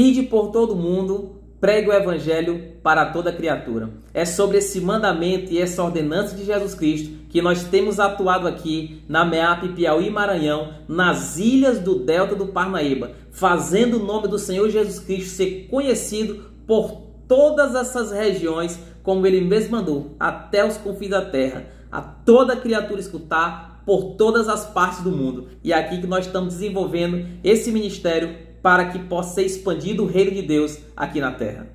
Ide por todo mundo, pregue o evangelho para toda criatura. É sobre esse mandamento e essa ordenança de Jesus Cristo que nós temos atuado aqui na MEAP Piauí e Maranhão, nas ilhas do Delta do Parnaíba, fazendo o nome do Senhor Jesus Cristo ser conhecido por todas essas regiões, como Ele mesmo mandou, até os confins da terra, a toda criatura escutar por todas as partes do mundo. E é aqui que nós estamos desenvolvendo esse ministério para que possa ser expandido o reino de Deus aqui na terra.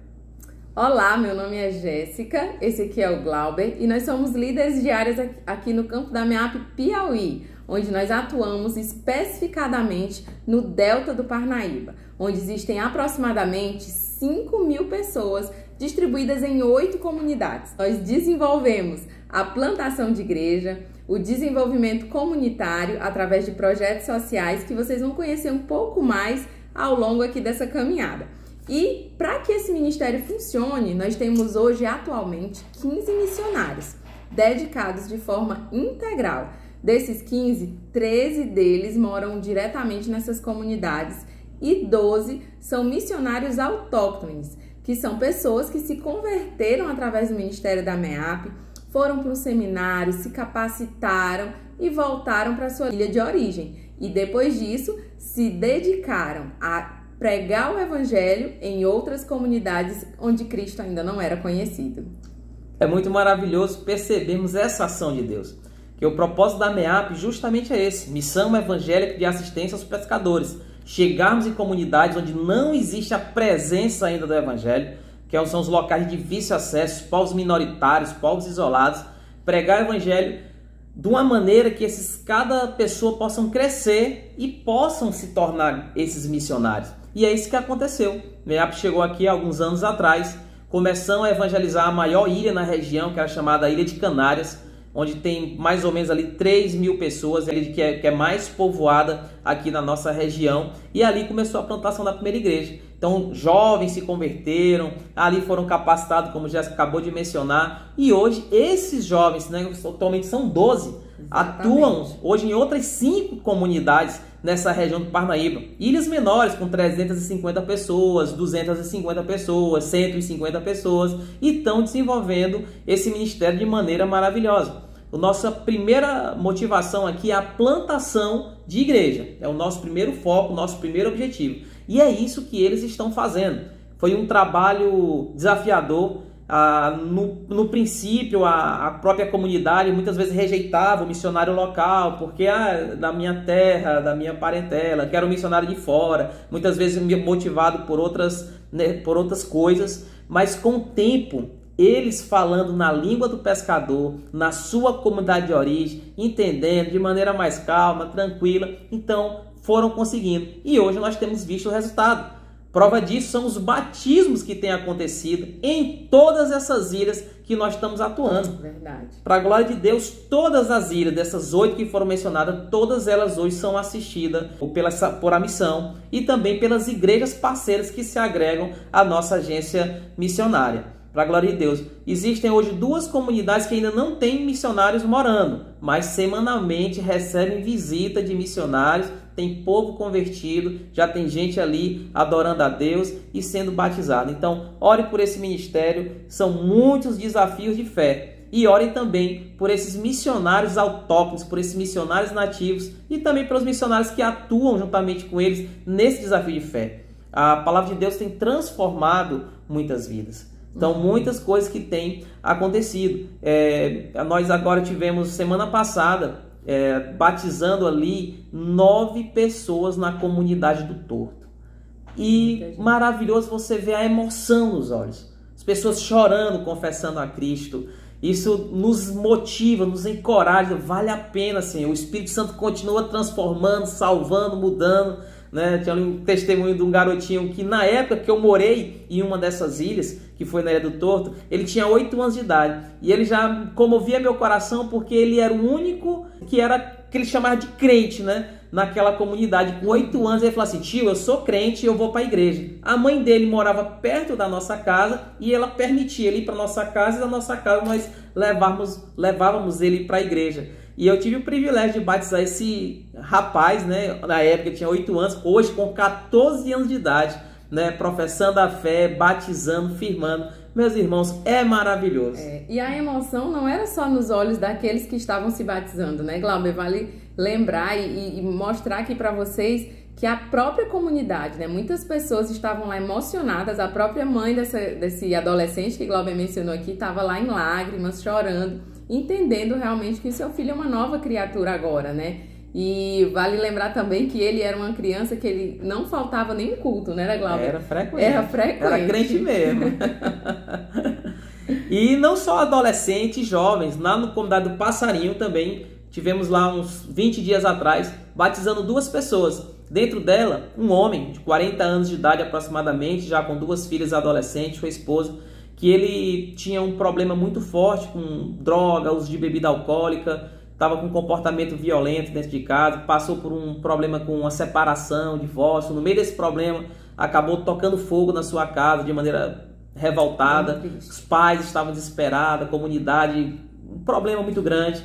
Olá, meu nome é Jéssica, esse aqui é o Glauber e nós somos líderes diários aqui no campo da MEAP Piauí, onde nós atuamos especificadamente no Delta do Parnaíba, onde existem aproximadamente 5.000 pessoas distribuídas em 8 comunidades. Nós desenvolvemos a plantação de igreja, o desenvolvimento comunitário através de projetos sociais que vocês vão conhecer um pouco mais ao longo aqui dessa caminhada. E para que esse ministério funcione, nós temos hoje atualmente 15 missionários dedicados de forma integral. Desses 15, 13 deles moram diretamente nessas comunidades e 12 são missionários autóctones, que são pessoas que se converteram através do ministério da MEAP, foram para um seminário, se capacitaram e voltaram para sua ilha de origem. E depois disso, se dedicaram a pregar o evangelho em outras comunidades onde Cristo ainda não era conhecido. É muito maravilhoso percebermos essa ação de Deus, que o propósito da MEAP justamente é esse: missão evangélica de assistência aos pescadores. Chegarmos em comunidades onde não existe a presença ainda do evangelho, que são os locais de difícil acesso, povos minoritários, povos isolados, pregar o evangelho de uma maneira que cada pessoa possam crescer e possam se tornar esses missionários. E é isso que aconteceu. MEAP chegou aqui há alguns anos atrás, começando a evangelizar a maior ilha na região, que era chamada Ilha de Canárias, onde tem mais ou menos ali 3.000 pessoas, que é mais povoada aqui na nossa região. E ali começou a plantação da primeira igreja. Então, jovens se converteram, ali foram capacitados, como já acabou de mencionar. E hoje, esses jovens, né, atualmente são 12, atuam hoje em outras 5 comunidades nessa região do Parnaíba. Ilhas menores, com 350 pessoas, 250 pessoas, 150 pessoas, e estão desenvolvendo esse ministério de maneira maravilhosa. A nossa primeira motivação aqui é a plantação de igreja. É o nosso primeiro foco, o nosso primeiro objetivo. E é isso que eles estão fazendo. Foi um trabalho desafiador. No princípio, a própria comunidade muitas vezes rejeitava o missionário local, porque da minha terra, da minha parentela, quero um missionário de fora, muitas vezes motivado por outras coisas, mas com o tempo, eles falando na língua do pescador, na sua comunidade de origem, entendendo de maneira mais calma, tranquila, então foram conseguindo. E hoje nós temos visto o resultado. Prova disso são os batismos que têm acontecido em todas essas ilhas que nós estamos atuando. Verdade. Para a glória de Deus, todas as ilhas, dessas 8 que foram mencionadas, todas elas hoje são assistidas por a missão e também pelas igrejas parceiras que se agregam à nossa agência missionária. Para a glória de Deus. Existem hoje 2 comunidades que ainda não têm missionários morando, mas semanalmente recebem visita de missionários, tem povo convertido, já tem gente ali adorando a Deus e sendo batizado. Então, ore por esse ministério, são muitos desafios de fé. E ore também por esses missionários autóctones, por esses missionários nativos e também pelos missionários que atuam juntamente com eles nesse desafio de fé. A palavra de Deus tem transformado muitas vidas. Então, muitas coisas que têm acontecido. Nós agora tivemos, semana passada, batizando ali 9 pessoas na comunidade do Torto. E maravilhoso você ver a emoção nos olhos. As pessoas chorando, confessando a Cristo. Isso nos motiva, nos encoraja. Vale a pena, Senhor. O Espírito Santo continua transformando, salvando, mudando. Né? Tinha um testemunho de um garotinho que na época que eu morei em uma dessas ilhas, que foi na Ilha do Torto, ele tinha 8 anos de idade e ele já comovia meu coração porque ele era o único que ele chamava de crente, né? Naquela comunidade. Com 8 anos ele falou assim: tio, eu sou crente e eu vou para a igreja. A mãe dele morava perto da nossa casa e ela permitia ele ir para nossa casa, e da nossa casa nós levávamos ele para a igreja. E eu tive o privilégio de batizar esse rapaz, né? Na época ele tinha 8 anos, hoje com 14 anos de idade. né, professando a fé, batizando, firmando. Meus irmãos, é maravilhoso. E a emoção não era só nos olhos daqueles que estavam se batizando, né, Glauber? Vale lembrar e mostrar aqui para vocês que a própria comunidade, né, muitas pessoas estavam lá emocionadas, a própria mãe desse adolescente que Glauber mencionou aqui estava lá em lágrimas, chorando, entendendo realmente que o seu filho é uma nova criatura agora, né? E vale lembrar também que ele era uma criança que ele não faltava nem culto, né, Glauber? Era frequente. Era crente mesmo. E não só adolescentes, jovens, lá no comunidade do Passarinho também, tivemos lá uns 20 dias atrás, batizando 2 pessoas. Dentro dela, um homem de 40 anos de idade aproximadamente, já com 2 filhas adolescentes, sua esposa, que ele tinha um problema muito forte com droga, uso de bebida alcoólica, estava com um comportamento violento dentro de casa, passou por um problema com uma separação, divórcio. No meio desse problema, acabou tocando fogo na sua casa de maneira revoltada. Os pais estavam desesperados, a comunidade, um problema muito grande.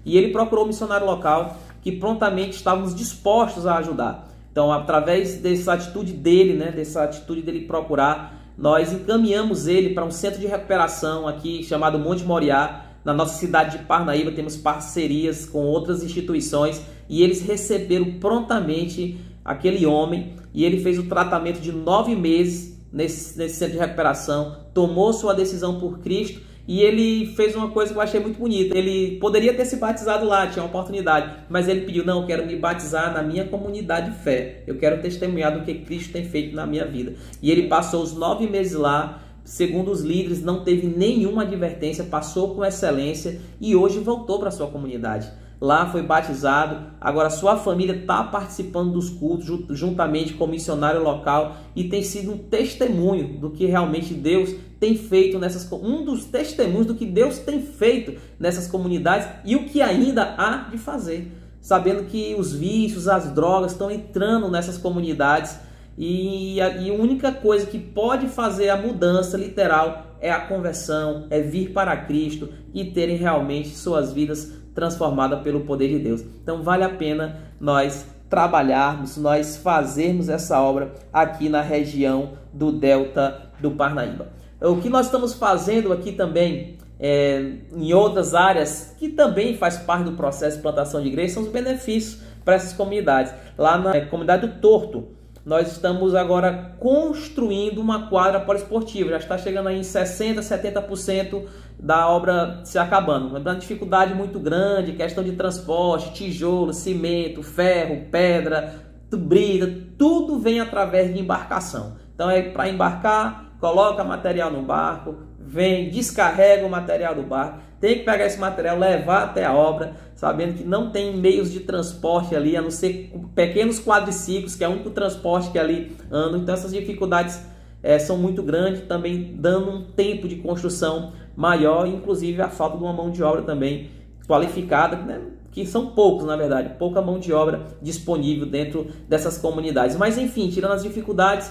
E ele procurou um missionário local que prontamente estávamos dispostos a ajudar. Então, através dessa atitude dele, né, dessa atitude dele procurar, nós encaminhamos ele para um centro de recuperação aqui chamado Monte Moriá. Na nossa cidade de Parnaíba temos parcerias com outras instituições e eles receberam prontamente aquele homem e ele fez o tratamento de 9 meses nesse centro de recuperação, tomou sua decisão por Cristo e ele fez uma coisa que eu achei muito bonita. Ele poderia ter se batizado lá, tinha uma oportunidade, mas ele pediu: não, eu quero me batizar na minha comunidade de fé, eu quero testemunhar do que Cristo tem feito na minha vida. E ele passou os 9 meses lá. Segundo os líderes, não teve nenhuma advertência, passou com excelência e hoje voltou para sua comunidade. Lá foi batizado, agora sua família está participando dos cultos juntamente com o missionário local e tem sido um testemunho do que realmente Deus tem feito um dos testemunhos do que Deus tem feito nessas comunidades e o que ainda há de fazer, sabendo que os vícios, as drogas estão entrando nessas comunidades. E a única coisa que pode fazer a mudança literal é a conversão, é vir para Cristo e terem realmente suas vidas transformadas pelo poder de Deus. Então vale a pena nós trabalharmos, nós fazermos essa obra aqui na região do Delta do Parnaíba. O que nós estamos fazendo aqui também, em outras áreas, que também faz parte do processo de plantação de igreja, são os benefícios para essas comunidades. Lá na comunidade do Torto, nós estamos agora construindo uma quadra poliesportiva. Já está chegando aí em 60%, 70% da obra se acabando. Uma dificuldade muito grande, questão de transporte, tijolo, cimento, ferro, pedra, brida, tudo vem através de embarcação. Então é para embarcar, coloca material no barco, vem, descarrega o material do barco, tem que pegar esse material, levar até a obra, sabendo que não tem meios de transporte ali, a não ser pequenos quadriciclos, que é o único transporte que ali anda. Então essas dificuldades são muito grandes, também dando um tempo de construção maior, inclusive a falta de uma mão de obra também qualificada, né? Que são poucos, na verdade, pouca mão de obra disponível dentro dessas comunidades. Mas enfim, tirando as dificuldades,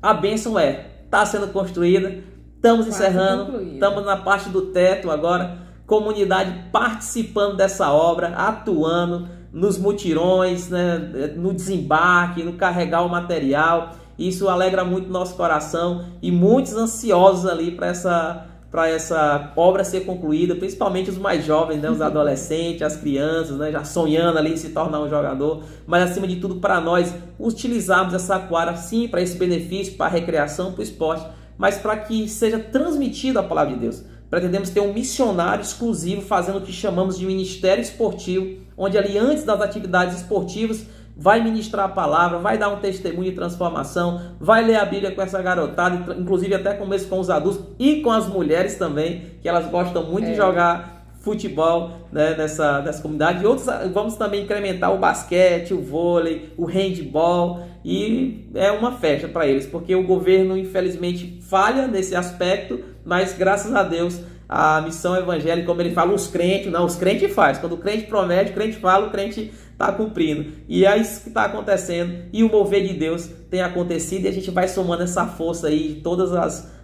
a bênção está sendo construída, estamos encerrando, estamos na parte do teto agora, comunidade participando dessa obra, atuando nos mutirões, né, no desembarque, no carregar o material. Isso alegra muito nosso coração e muitos ansiosos ali para essa obra ser concluída, principalmente os mais jovens, né, os adolescentes, as crianças, né, já sonhando ali em se tornar um jogador, mas acima de tudo para nós utilizarmos essa quadra sim para esse benefício, para a recreação, para o esporte, mas para que seja transmitida a palavra de Deus. Pretendemos ter um missionário exclusivo fazendo o que chamamos de ministério esportivo, onde ali antes das atividades esportivas vai ministrar a palavra, vai dar um testemunho de transformação, vai ler a Bíblia com essa garotada, inclusive até com os adultos e com as mulheres também, que elas gostam muito de jogar futebol, né, nessa comunidade. E outros, vamos também incrementar o basquete, o vôlei, o handball, e é uma festa para eles, porque o governo infelizmente falha nesse aspecto, mas graças a Deus a missão evangélica, como ele fala, os crentes faz. Quando o crente promete, o crente fala, o crente está cumprindo. E é isso que está acontecendo. E o mover de Deus tem acontecido. E a gente vai somando essa força aí de todas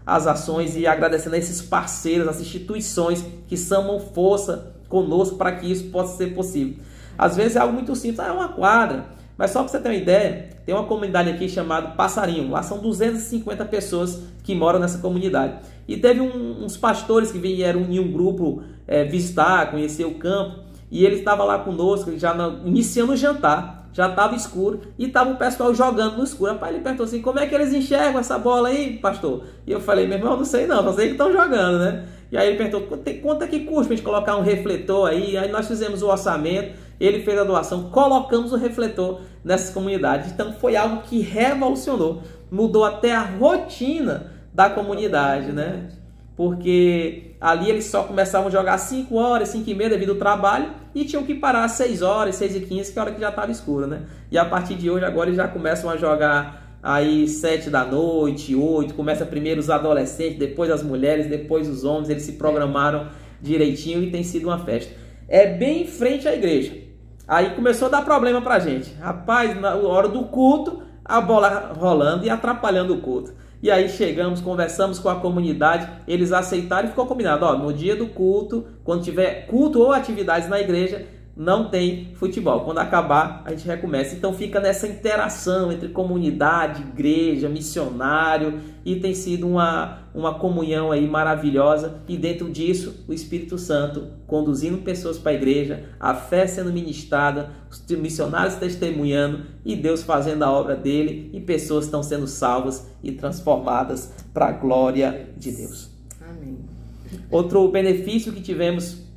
as ações e agradecendo a esses parceiros, as instituições que somam força conosco para que isso possa ser possível. Às vezes é algo muito simples, é uma quadra. Mas só para você ter uma ideia, tem uma comunidade aqui chamada Passarinho. Lá são 250 pessoas que moram nessa comunidade. E teve uns pastores que vieram em um grupo visitar, conhecer o campo. E ele estava lá conosco, já iniciando o jantar. Já estava escuro e estava o pessoal jogando no escuro. Rapaz, ele perguntou assim, como é que eles enxergam essa bola aí, pastor? E eu falei, meu irmão, não sei não, só sei que estão jogando, né? E aí ele perguntou, quanto é que custa pra gente colocar um refletor aí? Aí nós fizemos o orçamento, ele fez a doação, colocamos o refletor nessas comunidades. Então foi algo que revolucionou, mudou até a rotina da comunidade, né? Porque ali eles só começavam a jogar 5 horas, 5 e meia devido ao trabalho e tinham que parar às 6 horas, 6h15, que é a hora que já estava escuro, né? E a partir de hoje, agora eles já começam a jogar aí 7 da noite, 8, começa primeiro os adolescentes, depois as mulheres, depois os homens, eles se programaram direitinho e tem sido uma festa. É bem em frente à igreja. Aí começou a dar problema pra gente. Rapaz, na hora do culto, a bola rolando e atrapalhando o culto. E aí chegamos, conversamos com a comunidade, eles aceitaram e ficou combinado. Ó, no dia do culto, quando tiver culto ou atividades na igreja, não tem futebol. Quando acabar, a gente recomeça. Então fica nessa interação entre comunidade, igreja, missionário, e tem sido uma comunhão aí maravilhosa. E dentro disso, o Espírito Santo conduzindo pessoas para a igreja, a fé sendo ministrada, os missionários testemunhando e Deus fazendo a obra dele e pessoas estão sendo salvas e transformadas para a glória de Deus. Amém. Outro benefício que tivemos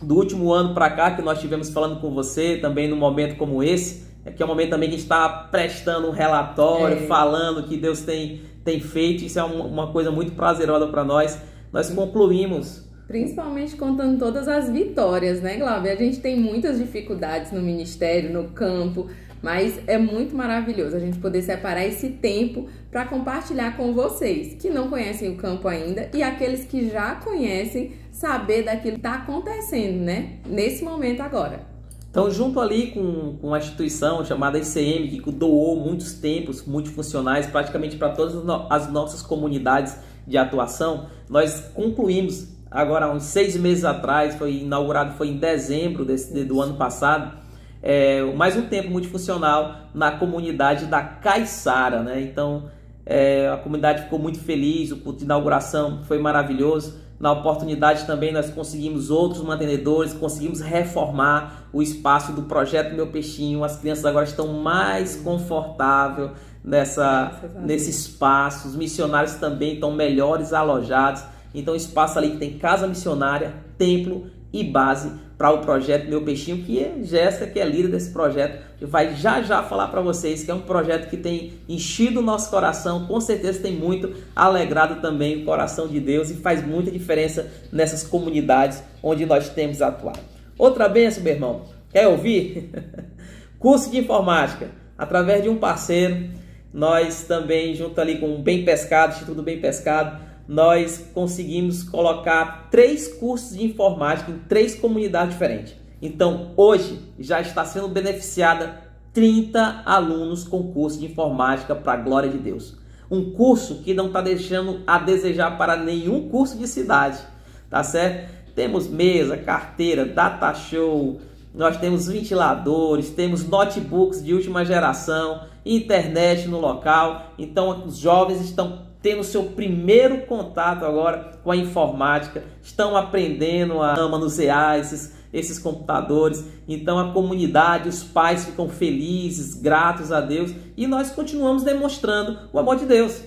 do último ano para cá, que nós tivemos falando com você também num momento como esse, que é um momento também que a gente está prestando um relatório, falando que Deus tem feito. Isso é uma coisa muito prazerosa para nós. Nós concluímos. Principalmente contando todas as vitórias, né, Glauber? A gente tem muitas dificuldades no ministério, no campo, mas é muito maravilhoso a gente poder separar esse tempo para compartilhar com vocês que não conhecem o campo ainda e aqueles que já conhecem, saber daquilo que está acontecendo, né? Nesse momento agora. Então, junto ali com uma instituição chamada ICM, que doou muitos templos multifuncionais praticamente para todas as nossas comunidades de atuação, nós concluímos agora, uns 6 meses atrás, foi inaugurado, foi em dezembro do ano passado, mais um templo multifuncional na comunidade da Caiçara, né? Então, a comunidade ficou muito feliz, o culto de inauguração foi maravilhoso. Na oportunidade também nós conseguimos outros mantenedores, conseguimos reformar o espaço do projeto Meu Peixinho. As crianças agora estão mais confortáveis nesse espaço. Os missionários também estão melhores alojados. Então, espaço ali que tem casa missionária, templo e base para o projeto Meu Peixinho, que é Jéssica, que é líder desse projeto, que vai já falar para vocês que é um projeto que tem enchido o nosso coração, com certeza tem muito alegrado também o coração de Deus e faz muita diferença nessas comunidades onde nós temos atuado. Outra bênção, meu irmão, quer ouvir? Curso de informática, através de um parceiro, nós também, junto ali com o Bem Pescado, Instituto Bem Pescado, nós conseguimos colocar 3 cursos de informática em 3 comunidades diferentes. Então, hoje já está sendo beneficiada 30 alunos com curso de informática para a glória de Deus. Um curso que não está deixando a desejar para nenhum curso de cidade, tá certo? Temos mesa, carteira, data show, nós temos ventiladores, temos notebooks de última geração, internet no local. Então, os jovens estão tendo seu primeiro contato agora com a informática, estão aprendendo a manusear esses computadores. Então a comunidade, os pais ficam felizes, gratos a Deus, e nós continuamos demonstrando o amor de Deus.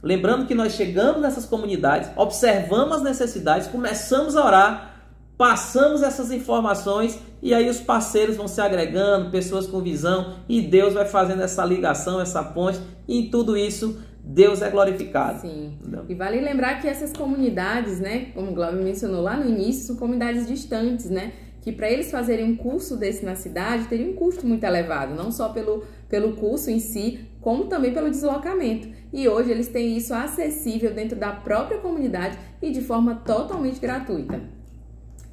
Lembrando que nós chegamos nessas comunidades, observamos as necessidades, começamos a orar, passamos essas informações e aí os parceiros vão se agregando, pessoas com visão, e Deus vai fazendo essa ligação, essa ponte, e em tudo isso Deus é glorificado. Sim. E vale lembrar que essas comunidades, né, como o Glauber mencionou lá no início, são comunidades distantes, né, que para eles fazerem um curso desse na cidade teria um custo muito elevado, não só pelo curso em si, como também pelo deslocamento. E hoje eles têm isso acessível dentro da própria comunidade e de forma totalmente gratuita.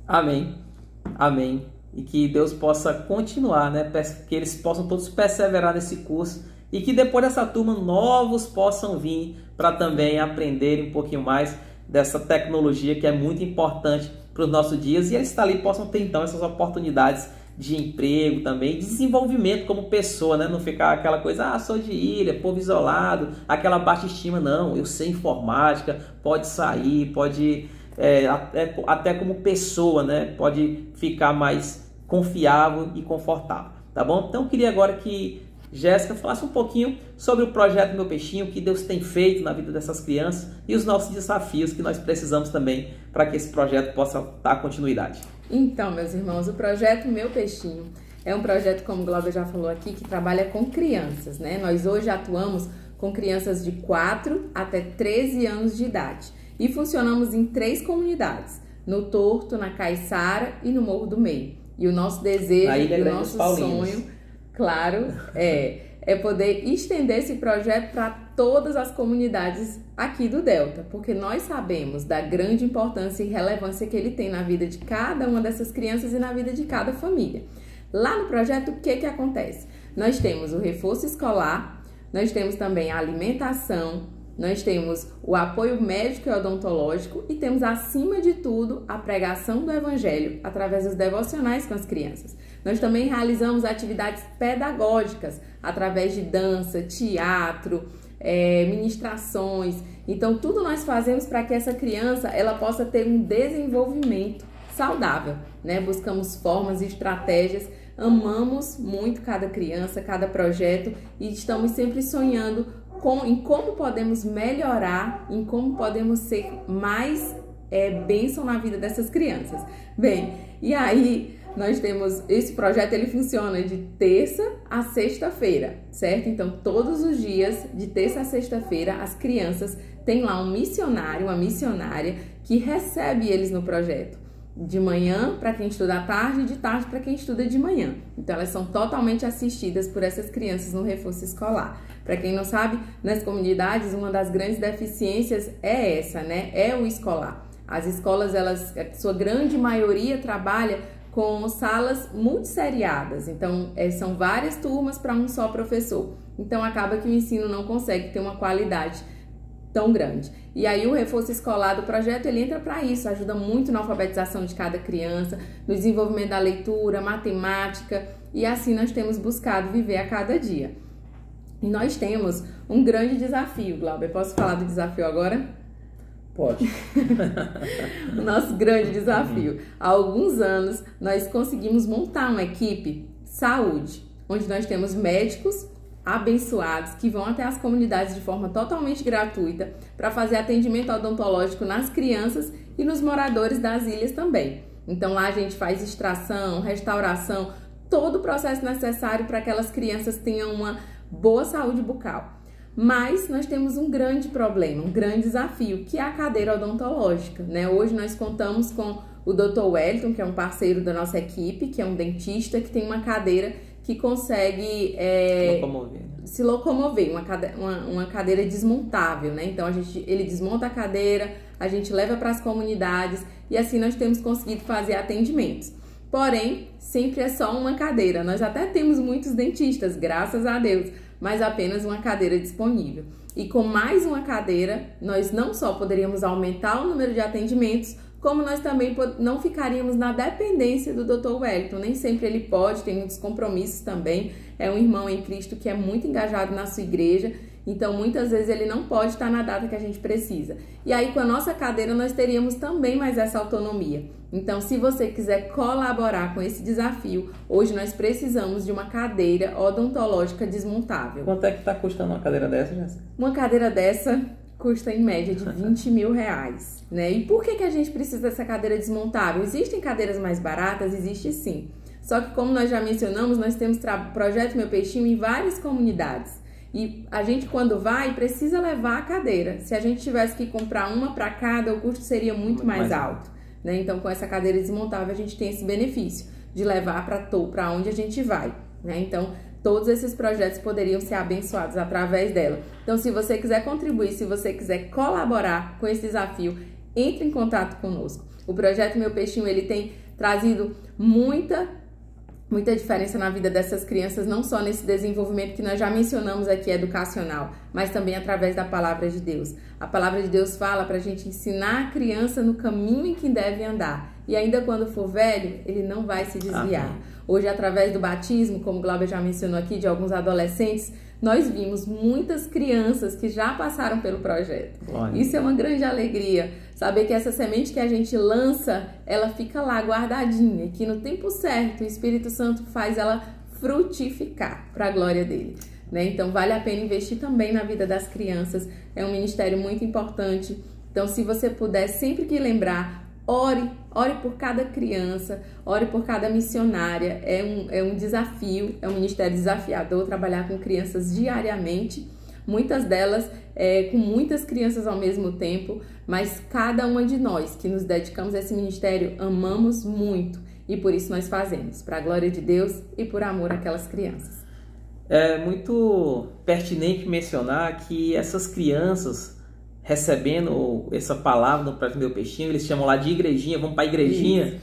Amém. Amém. E que Deus possa continuar, né, que eles possam todos perseverar nesse curso, e que depois dessa turma novos possam vir para também aprender um pouquinho mais dessa tecnologia que é muito importante para os nossos dias, e eles ali possam ter então essas oportunidades de emprego também, desenvolvimento como pessoa, né? Não ficar aquela coisa, sou de ilha, povo isolado, aquela baixa estima, não, eu sei informática, pode sair, pode, até como pessoa, né? Pode ficar mais confiável e confortável, tá bom? Então, eu queria agora que Jéssica falasse um pouquinho sobre o projeto Meu Peixinho, o que Deus tem feito na vida dessas crianças e os nossos desafios que nós precisamos também para que esse projeto possa dar continuidade. Então, meus irmãos, o projeto Meu Peixinho é um projeto, como o Glauber já falou aqui, que trabalha com crianças, né? Nós hoje atuamos com crianças de 4 até 13 anos de idade e funcionamos em 3 comunidades, no Torto, na Caiçara e no Morro do Meio. E o nosso desejo e o nosso sonho, claro, é poder estender esse projeto para todas as comunidades aqui do Delta, porque nós sabemos da grande importância e relevância que ele tem na vida de cada uma dessas crianças e na vida de cada família. Lá no projeto, o que acontece? Nós temos o reforço escolar, nós temos também a alimentação, nós temos o apoio médico e odontológico e temos, acima de tudo, a pregação do Evangelho através dos devocionais com as crianças. Nós também realizamos atividades pedagógicas através de dança, teatro, ministrações. Então, tudo nós fazemos para que essa criança ela possa ter um desenvolvimento saudável, né? Buscamos formas e estratégias, amamos muito cada criança, cada projeto e estamos sempre sonhando em como podemos melhorar, em como podemos ser mais bênção na vida dessas crianças. Bem, e aí nós temos, esse projeto ele funciona de terça a sexta-feira, certo? Então todos os dias, de terça a sexta-feira, as crianças têm lá um missionário, uma missionária que recebe eles no projeto. De manhã para quem estuda à tarde e de tarde para quem estuda de manhã. Então elas são totalmente assistidas por essas crianças no reforço escolar. Para quem não sabe, nas comunidades uma das grandes deficiências é essa, né? É o escolar. As escolas, elas, a sua grande maioria trabalha com salas multisseriadas. Então são várias turmas para um só professor. Então acaba que o ensino não consegue ter uma qualidade tão grande. E aí o reforço escolar do projeto ele entra para isso, ajuda muito na alfabetização de cada criança, no desenvolvimento da leitura, matemática, e assim nós temos buscado viver a cada dia. E nós temos um grande desafio, Glauber. Posso falar do desafio agora? Pode. O nosso grande desafio. Há alguns anos nós conseguimos montar uma equipe saúde, onde nós temos médicos abençoados que vão até as comunidades de forma totalmente gratuita para fazer atendimento odontológico nas crianças e nos moradores das ilhas também. Então lá a gente faz extração, restauração, todo o processo necessário para que aquelas crianças tenham uma boa saúde bucal. Mas nós temos um grande problema, um grande desafio, que é a cadeira odontológica, né? Hoje nós contamos com o Dr. Wellington, que é um parceiro da nossa equipe, que é um dentista, que tem uma cadeira que consegue se locomover, uma cadeira desmontável, né? Então ele desmonta a cadeira, a gente leva para as comunidades e assim nós temos conseguido fazer atendimentos. Porém, sempre é só uma cadeira. Nós até temos muitos dentistas, graças a Deus, mas apenas uma cadeira disponível. E com mais uma cadeira, nós não só poderíamos aumentar o número de atendimentos, como nós também não ficaríamos na dependência do Dr. Wellington. Nem sempre ele pode, tem muitos compromissos também. É um irmão em Cristo que é muito engajado na sua igreja, então muitas vezes ele não pode estar na data que a gente precisa. E aí com a nossa cadeira nós teríamos também mais essa autonomia. Então se você quiser colaborar com esse desafio, hoje nós precisamos de uma cadeira odontológica desmontável. Quanto é que está custando uma cadeira dessa, Jéssica? Uma cadeira dessa custa em média de 20 mil reais, né? E por que a gente precisa dessa cadeira desmontável? Existem cadeiras mais baratas? Existe sim. Só que como nós já mencionamos, nós temos projeto Meu Peixinho em várias comunidades. E a gente quando vai, precisa levar a cadeira. Se a gente tivesse que comprar uma para cada, o custo seria muito mais alto, né? Então com essa cadeira desmontável a gente tem esse benefício de levar para onde a gente vai, né? Então todos esses projetos poderiam ser abençoados através dela. Então, se você quiser contribuir, se você quiser colaborar com esse desafio, entre em contato conosco. O projeto Meu Peixinho, ele tem trazido muita diferença na vida dessas crianças, não só nesse desenvolvimento que nós já mencionamos aqui, educacional, mas também através da Palavra de Deus. A Palavra de Deus fala para a gente ensinar a criança no caminho em que deve andar. E ainda quando for velho, ele não vai se desviar. Amém. Hoje, através do batismo, como o Glauber já mencionou aqui, de alguns adolescentes, nós vimos muitas crianças que já passaram pelo projeto. Olha. Isso é uma grande alegria, saber que essa semente que a gente lança, ela fica lá guardadinha, que no tempo certo o Espírito Santo faz ela frutificar para a glória dele. Né? Então, vale a pena investir também na vida das crianças, é um ministério muito importante. Então, se você puder, sempre que lembrar, ore por cada criança, ore por cada missionária. É um desafio, é um ministério desafiador trabalhar com crianças diariamente, muitas delas com muitas crianças ao mesmo tempo, mas cada uma de nós que nos dedicamos a esse ministério amamos muito e por isso nós fazemos, para a glória de Deus e por amor àquelas crianças. É muito pertinente mencionar que essas crianças recebendo essa palavra no Projeto Meu Peixinho, eles chamam lá de igrejinha, vamos para a igrejinha, isso.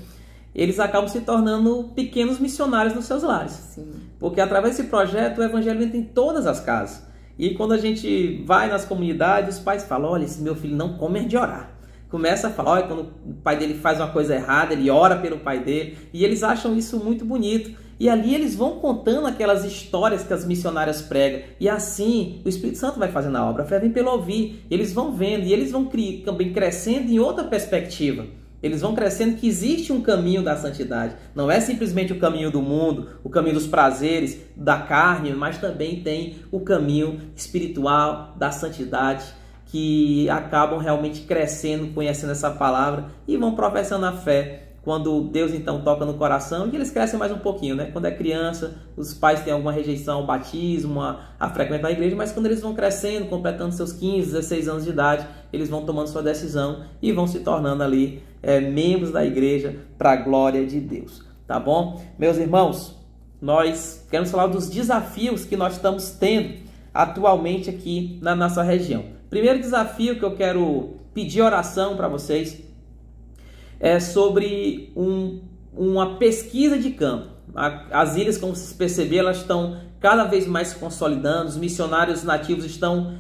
Eles acabam se tornando pequenos missionários nos seus lares. Sim. Porque através desse projeto o evangelho entra em todas as casas. E quando a gente vai nas comunidades, os pais falam, olha, esse meu filho não come de orar. Começa a falar, olha, quando o pai dele faz uma coisa errada, ele ora pelo pai dele, e eles acham isso muito bonito. E ali eles vão contando aquelas histórias que as missionárias pregam. E assim o Espírito Santo vai fazendo a obra. A fé vem pelo ouvir. Eles vão vendo e eles vão também crescendo em outra perspectiva. Eles vão crescendo que existe um caminho da santidade. Não é simplesmente o caminho do mundo, o caminho dos prazeres, da carne, mas também tem o caminho espiritual da santidade, que acabam realmente crescendo, conhecendo essa palavra e vão professando a fé. Quando Deus então toca no coração, e eles crescem mais um pouquinho, né? Quando é criança, os pais têm alguma rejeição ao batismo, a frequentar a igreja, mas quando eles vão crescendo, completando seus 15, 16 anos de idade, eles vão tomando sua decisão e vão se tornando ali membros da igreja para a glória de Deus, tá bom? Meus irmãos, nós queremos falar dos desafios que nós estamos tendo atualmente aqui na nossa região. Primeiro desafio que eu quero pedir oração para vocês é sobre uma pesquisa de campo. As ilhas, como vocês perceberam, elas estão cada vez mais se consolidando, os missionários nativos estão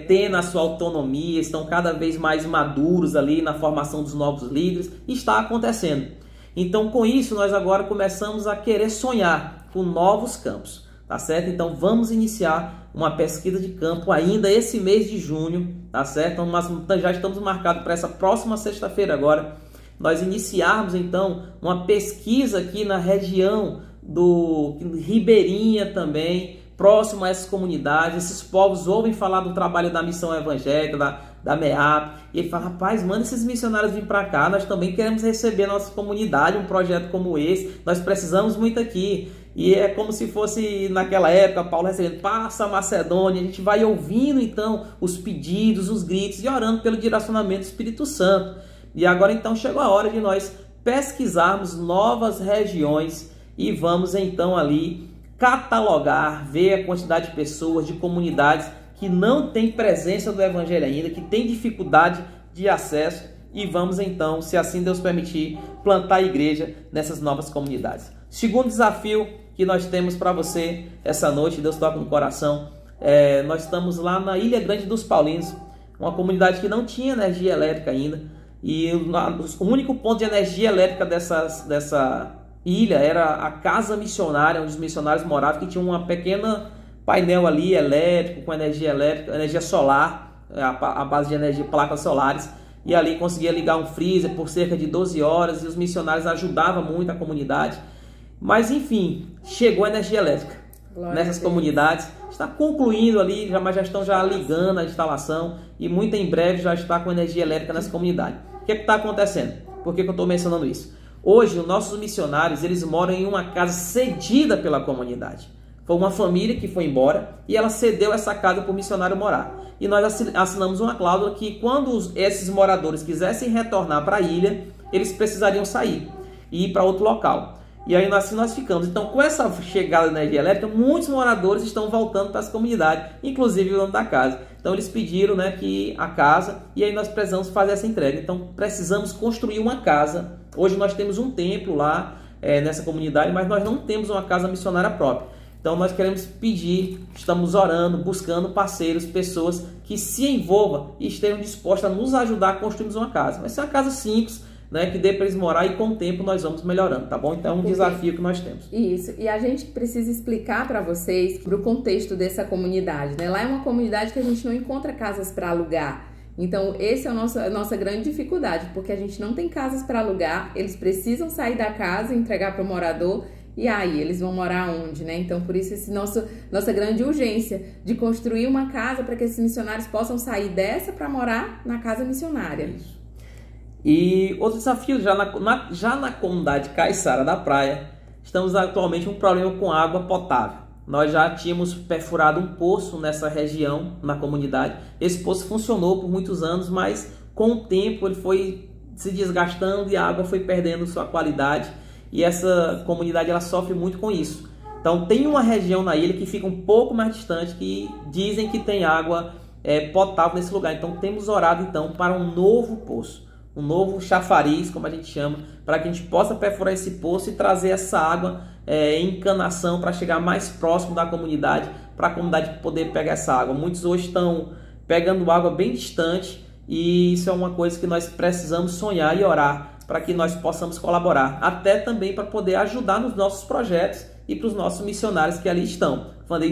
tendo a sua autonomia, estão cada vez mais maduros ali na formação dos novos líderes, e está acontecendo. Então, com isso, nós agora começamos a querer sonhar com novos campos, tá certo? Então, vamos iniciar uma pesquisa de campo ainda esse mês de junho, tá certo? Então, já estamos marcados para essa próxima sexta-feira agora, nós iniciarmos então uma pesquisa aqui na região do Ribeirinha também, próximo a essas comunidades. Esses povos ouvem falar do trabalho da missão evangélica, da MEAP, e ele fala, rapaz, manda esses missionários vir para cá, nós também queremos receber a nossa comunidade, um projeto como esse, nós precisamos muito aqui. E é como se fosse naquela época, Paulo recebendo, passa a Macedônia, a gente vai ouvindo então os pedidos, os gritos e orando pelo direcionamento do Espírito Santo. E agora então chegou a hora de nós pesquisarmos novas regiões e vamos então ali catalogar, ver a quantidade de pessoas, de comunidades que não tem presença do Evangelho ainda, que tem dificuldade de acesso, e vamos então, se assim Deus permitir, plantar a igreja nessas novas comunidades. Segundo desafio que nós temos para você essa noite, Deus toca no coração, nós estamos lá na Ilha Grande dos Paulinos, uma comunidade que não tinha energia elétrica ainda. E o único ponto de energia elétrica dessa ilha era a casa missionária, onde os missionários moravam, que tinha uma pequena painel ali elétrico, com energia elétrica, energia solar, a base de energia, placas solares, e ali conseguia ligar um freezer por cerca de 12 horas, e os missionários ajudavam muito a comunidade. Mas enfim, chegou a energia elétrica nessas comunidades, está concluindo ali, mas já estão ligando a instalação, e muito em breve já está com energia elétrica nessa comunidade. O que está acontecendo? Por que eu estou mencionando isso? Hoje, os nossos missionários, eles moram em uma casa cedida pela comunidade. Foi uma família que foi embora e ela cedeu essa casa para o missionário morar. E nós assinamos uma cláusula que quando esses moradores quisessem retornar para a ilha, eles precisariam sair e ir para outro local. E aí assim nós ficamos. Então, com essa chegada da energia elétrica, muitos moradores estão voltando para as comunidades, inclusive o dono da casa. Então, eles pediram, né, que a casa, e aí nós precisamos fazer essa entrega. Então, precisamos construir uma casa. Hoje nós temos um templo lá nessa comunidade, mas nós não temos uma casa missionária própria. Então, nós queremos pedir, estamos orando, buscando parceiros, pessoas que se envolvam e estejam dispostas a nos ajudar a construirmos uma casa. Vai ser uma casa simples, né, que dê para eles morar e com o tempo nós vamos melhorando, tá bom? Então é um desafio que nós temos. Isso, e a gente precisa explicar para vocês para o contexto dessa comunidade, né? Lá é uma comunidade que a gente não encontra casas para alugar. Então, esse é a nossa grande dificuldade, porque a gente não tem casas para alugar, eles precisam sair da casa, entregar para o morador, e aí, eles vão morar onde, né? Então, por isso, nossa grande urgência de construir uma casa para que esses missionários possam sair dessa para morar na casa missionária. Isso. E outro desafio, já na comunidade Caiçara da Praia, estamos atualmente com um problema com água potável. Nós já tínhamos perfurado um poço nessa região, na comunidade. Esse poço funcionou por muitos anos, mas com o tempo ele foi se desgastando e a água foi perdendo sua qualidade. E essa comunidade ela sofre muito com isso. Então tem uma região na ilha que fica um pouco mais distante que dizem que tem água potável nesse lugar. Então temos orado então para um novo poço, um novo chafariz, como a gente chama, para que a gente possa perfurar esse poço e trazer essa água em encanação para chegar mais próximo da comunidade, para a comunidade poder pegar essa água. Muitos hoje estão pegando água bem distante e isso é uma coisa que nós precisamos sonhar e orar para que nós possamos colaborar, até também para poder ajudar nos nossos projetos e para os nossos missionários que ali estão,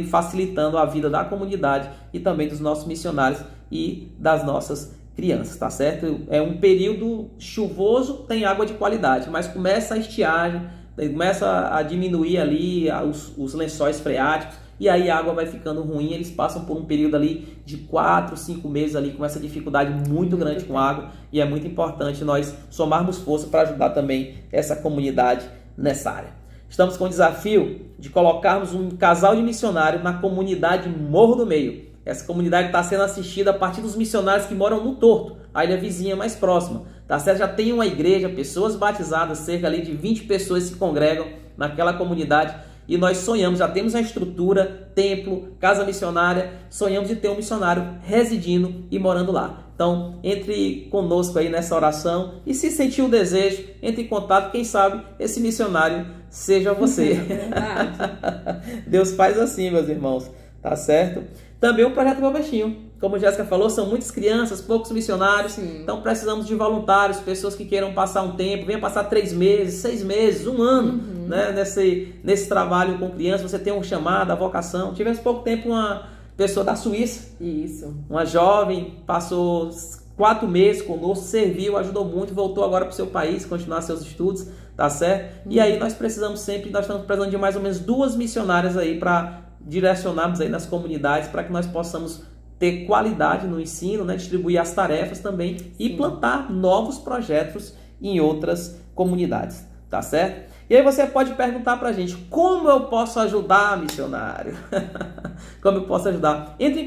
facilitando a vida da comunidade e também dos nossos missionários e das nossas crianças, tá certo? É um período chuvoso, tem água de qualidade, mas começa a estiagem, começa a diminuir ali os lençóis freáticos e aí a água vai ficando ruim, eles passam por um período ali de 4, 5 meses ali com essa dificuldade muito grande com água e é muito importante nós somarmos força para ajudar também essa comunidade nessa área. Estamos com o desafio de colocarmos um casal de missionários na comunidade Morro do Meio. Essa comunidade está sendo assistida a partir dos missionários que moram no Torto, a ilha vizinha mais próxima. Tá certo? Já tem uma igreja, pessoas batizadas, cerca ali de 20 pessoas se congregam naquela comunidade. E nós sonhamos, já temos a estrutura, templo, casa missionária, sonhamos de ter um missionário residindo e morando lá. Então, entre conosco aí nessa oração e se sentir o desejo, entre em contato, quem sabe esse missionário seja você. Deus faz assim, meus irmãos, tá certo? Também o Projeto Meu Peixinho. Como a Jéssica falou, são muitas crianças, poucos missionários. Sim. Então precisamos de voluntários, pessoas que queiram passar um tempo, venham passar 3 meses, 6 meses, 1 ano, né? Nesse trabalho com crianças. Você tem um chamado, a vocação. Tivemos pouco tempo uma pessoa da Suíça, uma jovem, passou 4 meses conosco, serviu, ajudou muito, voltou agora para o seu país, continuar seus estudos, tá certo? E aí nós estamos precisando de mais ou menos 2 missionárias aí para direcionarmos aí nas comunidades, para que nós possamos ter qualidade no ensino, né? Distribuir as tarefas também e plantar novos projetos em outras comunidades, tá certo? E aí você pode perguntar pra gente, como eu posso ajudar, missionário? Como eu posso ajudar? Entre em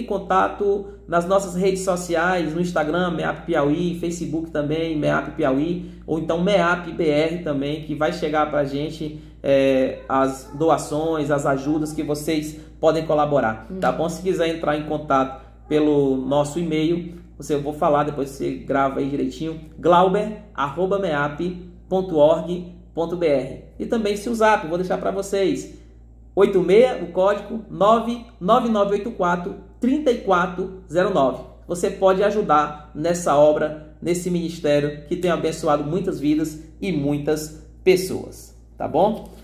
contato nas nossas redes sociais, no Instagram, MEAP Piauí, Facebook também, MEAP Piauí, ou então MEAP BR também, que vai chegar pra gente as doações, as ajudas que vocês podem colaborar, tá bom? Se quiser entrar em contato pelo nosso e-mail, eu vou falar, depois você grava aí direitinho, glauber@meap.org.br. E também se o zap, vou deixar para vocês, 86, o código 99984-3409. Você pode ajudar nessa obra, nesse ministério que tem abençoado muitas vidas e muitas pessoas, tá bom?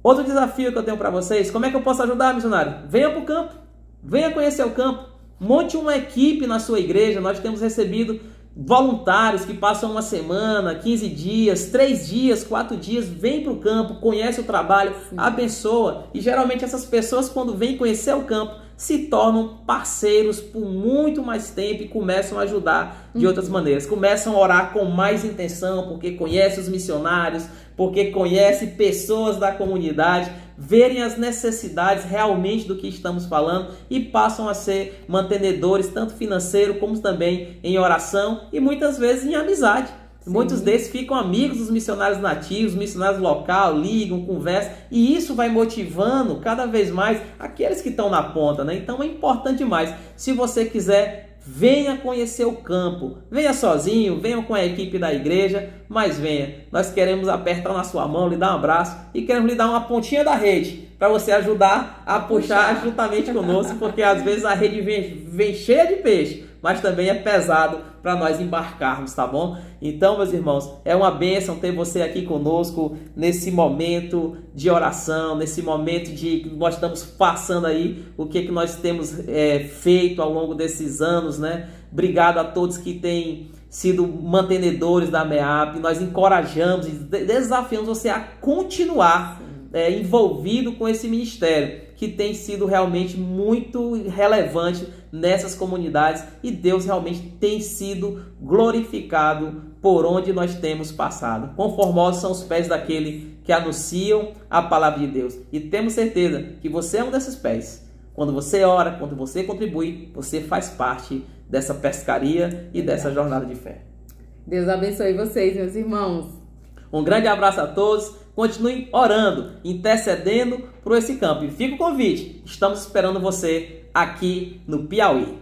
Outro desafio que eu tenho para vocês, como é que eu posso ajudar, missionário? Venha para o campo, venha conhecer o campo, monte uma equipe na sua igreja. Nós temos recebido voluntários que passam uma semana, 15 dias, 3 dias, 4 dias, vem para o campo, conhece o trabalho, abençoa. E geralmente essas pessoas, quando vêm conhecer o campo, se tornam parceiros por muito mais tempo e começam a ajudar de outras maneiras. Começam a orar com mais intenção, porque conhece os missionários, porque conhece pessoas da comunidade, verem as necessidades realmente do que estamos falando e passam a ser mantenedores, tanto financeiro como também em oração e muitas vezes em amizade. Sim. Muitos desses ficam amigos dos missionários nativos, missionários local, ligam, conversam, e isso vai motivando cada vez mais aqueles que estão na ponta, né? Então é importante demais. Se você quiser, venha conhecer o campo. Venha sozinho, venha com a equipe da igreja, mas venha. Nós queremos apertar na sua mão, lhe dar um abraço e queremos lhe dar uma pontinha da rede para você ajudar a puxar juntamente conosco, porque às vezes a rede vem cheia de peixe, mas também é pesado para nós embarcarmos, tá bom? Então, meus irmãos, é uma bênção ter você aqui conosco nesse momento de oração, nesse momento de nós estamos passando aí o que nós temos feito ao longo desses anos, né? Obrigado a todos que têm sido mantenedores da MEAP. Nós encorajamos e desafiamos você a continuar envolvido com esse ministério, que tem sido realmente muito relevante nessas comunidades, e Deus realmente tem sido glorificado por onde nós temos passado. Conformosos são os pés daquele que anunciam a palavra de Deus, e temos certeza que você é um desses pés. Quando você ora, quando você contribui, você faz parte dessa pescaria e dessa jornada de fé. Deus abençoe vocês, meus irmãos. Um grande abraço a todos. Continuem orando, intercedendo por esse campo. E fica o convite. Estamos esperando você aqui no Piauí.